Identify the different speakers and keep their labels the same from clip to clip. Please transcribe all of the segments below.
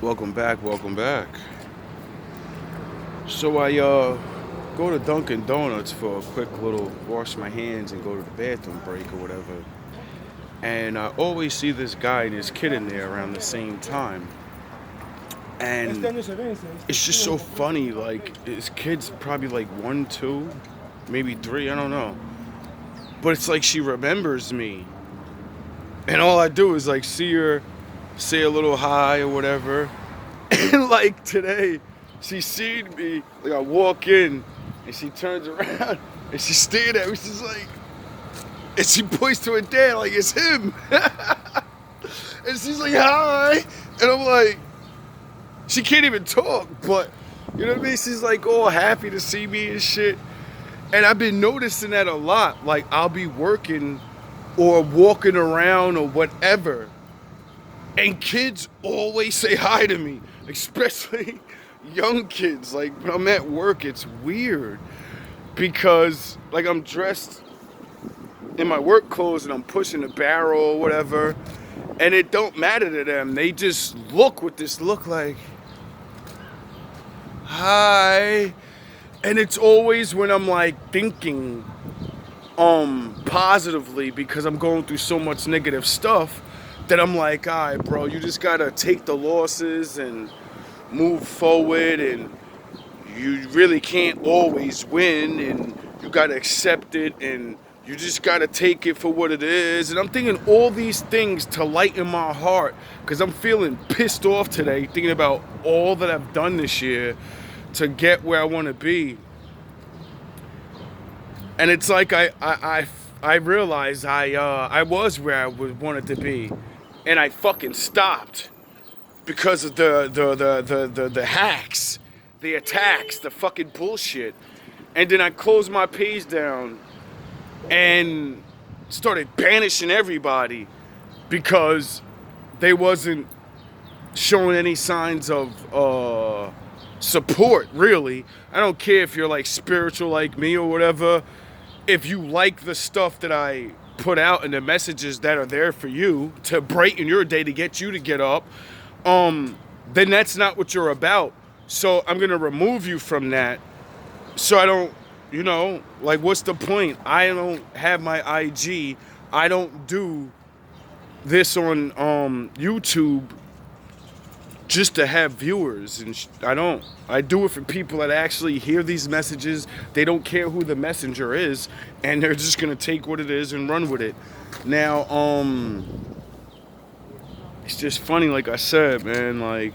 Speaker 1: Welcome back, welcome back. So I go to Dunkin' Donuts for a quick little wash my hands and go to the bathroom break or whatever. And I always see this guy and his kid in there around the same time. And it's just so funny, like his kid's probably like 1, 2, maybe 3, I don't know. But it's like she remembers me. And all I do is like see her say a little hi or whatever. And like today, she seen me, like I walk in and she turns around and she's staring at me. She's like, and she points to her dad like it's him. And she's like, hi. And I'm like, she can't even talk, but you know what I mean? She's like all happy to see me and shit. And I've been noticing that a lot. Like I'll be working or walking around or whatever. And kids always say hi to me, especially young kids. Like when I'm at work, it's weird because like I'm dressed in my work clothes and I'm pushing a barrel or whatever, and it don't matter to them. They just look with this look like, hi. And it's always when I'm like thinking positively because I'm going through so much negative stuff that I'm like, all right, bro, you just gotta take the losses and move forward, and you really can't always win, and you gotta accept it, and you just gotta take it for what it is. And I'm thinking all these things to lighten my heart because I'm feeling pissed off today, thinking about all that I've done this year to get where I want to be. And it's like I realized I was where I wanted to be, and I fucking stopped because of the hacks, the attacks, the fucking bullshit. And then I closed my page down and started banishing everybody because they wasn't showing any signs of support, really. I don't care if you're like spiritual like me or whatever. If you like the stuff that I put out and the messages that are there for you to brighten your day, to get you to get up, then that's not what you're about. So I'm gonna remove you from that. So I don't, like, what's the point? I don't have my IG. I don't do this on YouTube just to have viewers, and I don't. I do it for people that actually hear these messages. They don't care who the messenger is, and they're just gonna take what it is and run with it. Now, it's just funny, like I said, man. Like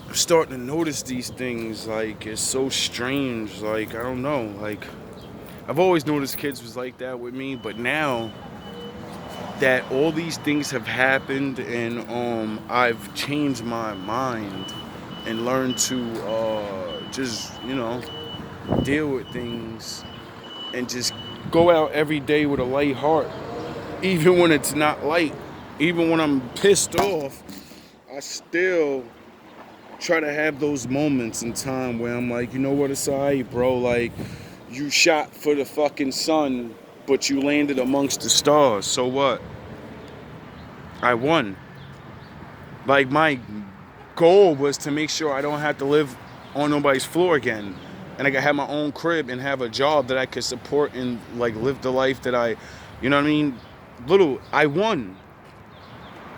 Speaker 1: I'm starting to notice these things. Like it's so strange. Like I don't know. Like I've always noticed kids was like that with me, but now that all these things have happened and I've changed my mind and learned to just deal with things and just go out every day with a light heart, even when it's not light, even when I'm pissed off. I still try to have those moments in time where I'm like, you know what, it's alright, bro. Like you shot for the fucking sun, but you landed amongst the stars. So what? I won. Like my goal was to make sure I don't have to live on nobody's floor again, and I could have my own crib and have a job that I could support and like live the life that I, you know what I mean? I won.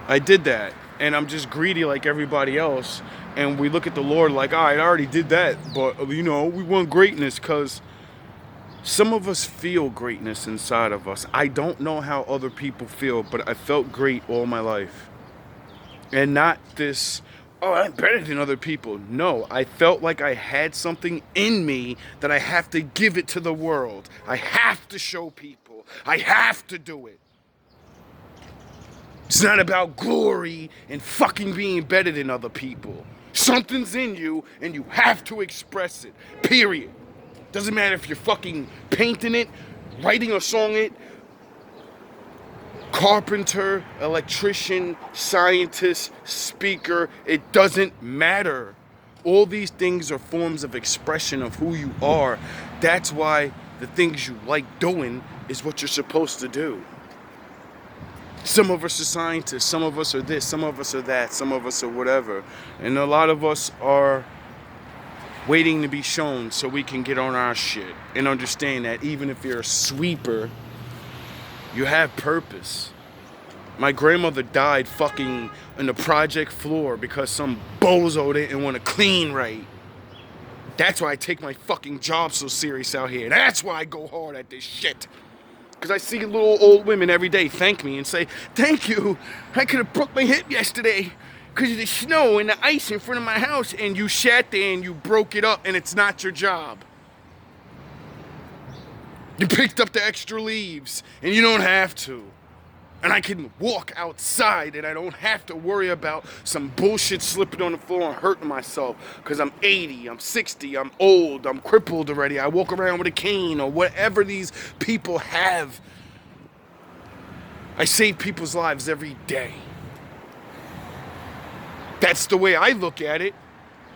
Speaker 1: I did that, and I'm just greedy like everybody else. And we look at the Lord like, all right, I already did that, but we want greatness because some of us feel greatness inside of us. I don't know how other people feel, but I felt great all my life. And not this, oh, I'm better than other people. No, I felt like I had something in me that I have to give it to the world. I have to show people. I have to do it. It's not about glory and fucking being better than other people. Something's in you and you have to express it. Period. Doesn't matter if you're fucking painting it, writing a song it, carpenter, electrician, scientist, speaker, it doesn't matter. All these things are forms of expression of who you are. That's why the things you like doing is what you're supposed to do. Some of us are scientists, some of us are this, some of us are that, some of us are whatever. And a lot of us are waiting to be shown so we can get on our shit and understand that even if you're a sweeper, you have purpose. My grandmother died fucking on the project floor because some bozo didn't want to clean right. That's why I take my fucking job so serious out here. That's why I go hard at this shit. Because I see little old women every day thank me and say, thank you, I could have broke my hip yesterday because of the snow and the ice in front of my house, and you sat there and you broke it up and it's not your job. You picked up the extra leaves and you don't have to. And I can walk outside and I don't have to worry about some bullshit slipping on the floor and hurting myself because I'm 80, I'm 60, I'm old, I'm crippled already. I walk around with a cane or whatever these people have. I save people's lives every day. That's the way I look at it,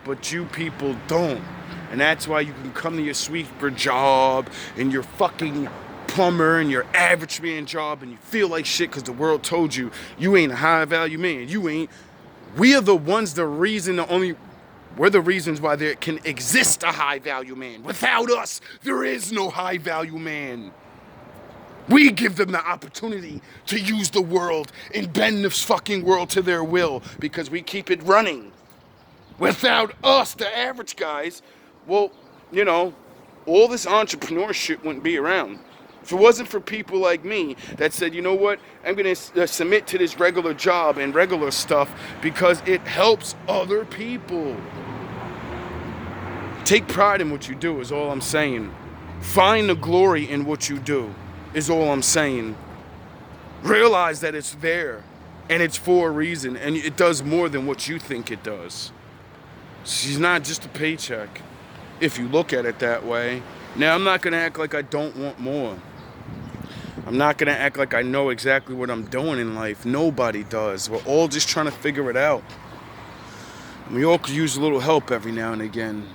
Speaker 1: but you people don't. And that's why you can come to your sweeper job and your fucking plumber and your average man job and you feel like shit because the world told you you ain't a high value man. You ain't. We are the ones, we're the reasons why there can exist a high value man. Without us, there is no high value man. We give them the opportunity to use the world and bend this fucking world to their will because we keep it running. Without us, the average guys, well, you know, all this entrepreneurship wouldn't be around. If it wasn't for people like me that said, you know what, I'm going to submit to this regular job and regular stuff because it helps other people. Take pride in what you do is all I'm saying. Find the glory in what you do is all I'm saying. Realize that it's there and it's for a reason and it does more than what you think it does. She's not just a paycheck, if you look at it that way. Now, I'm not going to act like I don't want more. I'm not going to act like I know exactly what I'm doing in life. Nobody does. We're all just trying to figure it out. And we all could use a little help every now and again.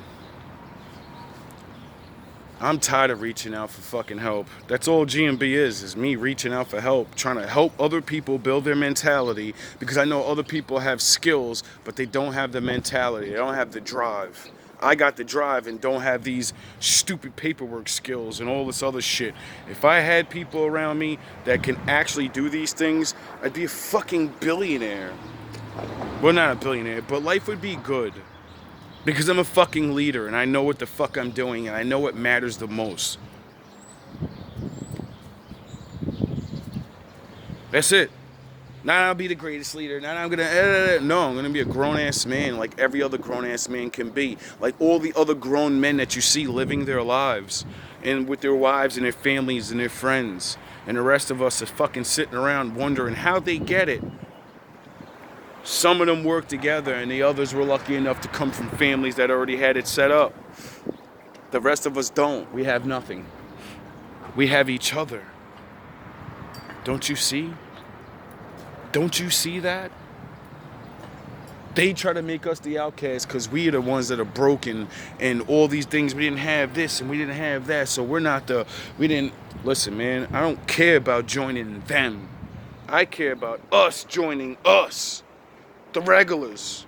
Speaker 1: I'm tired of reaching out for fucking help. That's all GMB is me reaching out for help, trying to help other people build their mentality because I know other people have skills, but they don't have the mentality. They don't have the drive. I got the drive and don't have these stupid paperwork skills and all this other shit. If I had people around me that can actually do these things, I'd be a fucking billionaire. Well, not a billionaire, but life would be good. Because I'm a fucking leader and I know what the fuck I'm doing and I know what matters the most. That's it. Not I'll be the greatest leader. Not I'm gonna no, I'm gonna be a grown-ass man like every other grown-ass man can be. Like all the other grown men that you see living their lives and with their wives and their families and their friends. And the rest of us are fucking sitting around wondering how they get it. Some of them work together and the others were lucky enough to come from families that already had it set up. The rest of us don't. We have nothing. We have each other. Don't you see? Don't you see that? They try to make us the outcasts because we are the ones that are broken and all these things. We didn't have this and we didn't have that. So listen, man, I don't care about joining them. I care about us joining us. The regulars.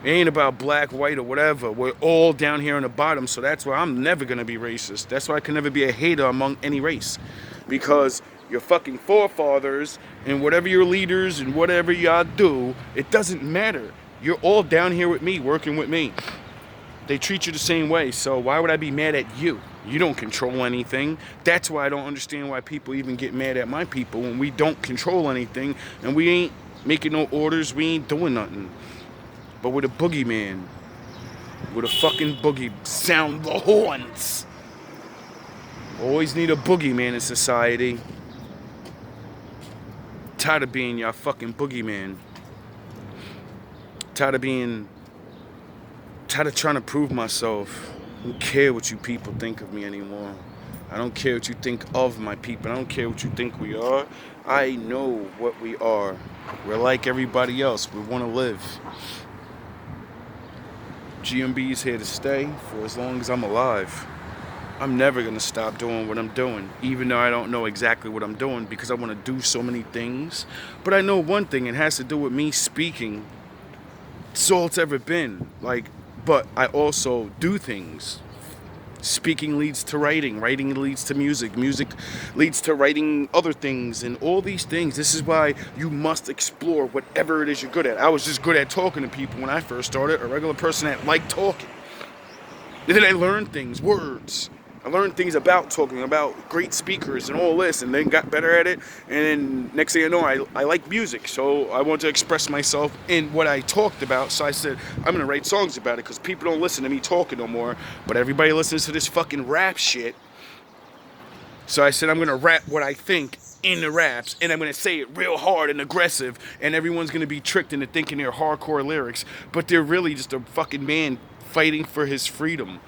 Speaker 1: It ain't about black, white, or whatever. We're all down here on the bottom, so that's why I'm never gonna be racist. That's why I can never be a hater among any race. Because your fucking forefathers and whatever your leaders and whatever y'all do, it doesn't matter. You're all down here with me, working with me. They treat you the same way, so why would I be mad at you? You don't control anything. That's why I don't understand why people even get mad at my people when we don't control anything and we ain't making no orders, we ain't doing nothing. But with a boogeyman, with a fucking boogie, sound the horns. Always need a boogeyman in society. Tired of being y'all fucking boogeyman. Tired of trying to prove myself. I don't care what you people think of me anymore. I don't care what you think of my people. I don't care what you think we are. I know what we are. We're like everybody else. We want to live. GMB is here to stay for as long as I'm alive. I'm never gonna stop doing what I'm doing, even though I don't know exactly what I'm doing because I want to do so many things. But I know one thing, it has to do with me speaking. It's all it's ever been. Like, but I also do things. Speaking leads to writing, writing leads to music, music leads to writing other things, and all these things. This is why you must explore whatever it is you're good at. I was just good at talking to people when I first started, a regular person that liked talking. And then I learned things, words. I learned things about talking, about great speakers and all this, and then got better at it. And then next thing I know, I like music, so I wanted to express myself in what I talked about. So I said, I'm gonna write songs about it, because people don't listen to me talking no more, but everybody listens to this fucking rap shit. So I said, I'm gonna rap what I think in the raps, and I'm gonna say it real hard and aggressive, and everyone's gonna be tricked into thinking they're hardcore lyrics, but they're really just a fucking man fighting for his freedom,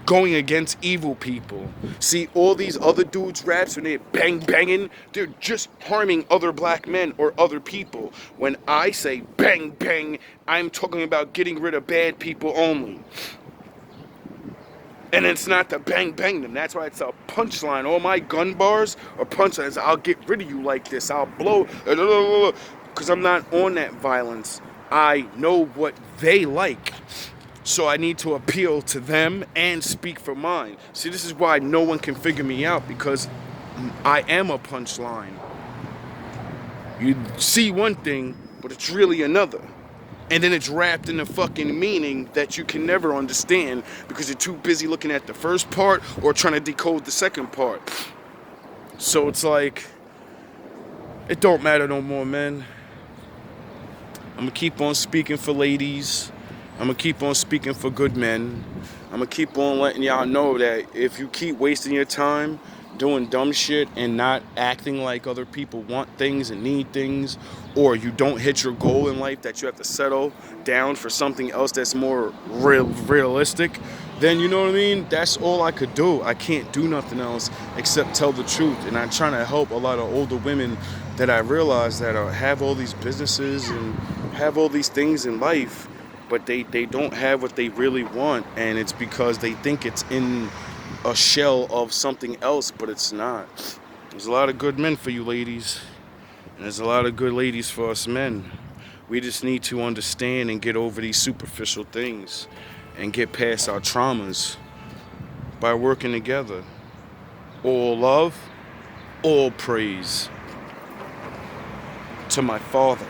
Speaker 1: going against evil people. See, all these other dudes' raps, when they're banging, they're just harming other black men or other people. When I say bang bang, I'm talking about getting rid of bad people only. And it's not to bang bang them. That's why it's a punchline. All my gun bars are punchlines. I'll get rid of you like this. I'll blow. Because I'm not on that violence. I know what they like. So I need to appeal to them and speak for mine. See, this is why no one can figure me out, because I am a punchline. You see one thing, but it's really another. And then it's wrapped in a fucking meaning that you can never understand because you're too busy looking at the first part or trying to decode the second part. So it's like, it don't matter no more, man. I'm gonna keep on speaking for ladies. I'm gonna keep on speaking for good men. I'm gonna keep on letting y'all know that if you keep wasting your time doing dumb shit and not acting like other people want things and need things, or you don't hit your goal in life that you have to settle down for something else that's more realistic, then you know what I mean? That's all I could do. I can't do nothing else except tell the truth. And I'm trying to help a lot of older women that I realize that have all these businesses and have all these things in life, but they don't have what they really want, and it's because they think it's in a shell of something else, but it's not. There's a lot of good men for you ladies, and there's a lot of good ladies for us men. We just need to understand and get over these superficial things and get past our traumas by working together. All love, all praise to my father.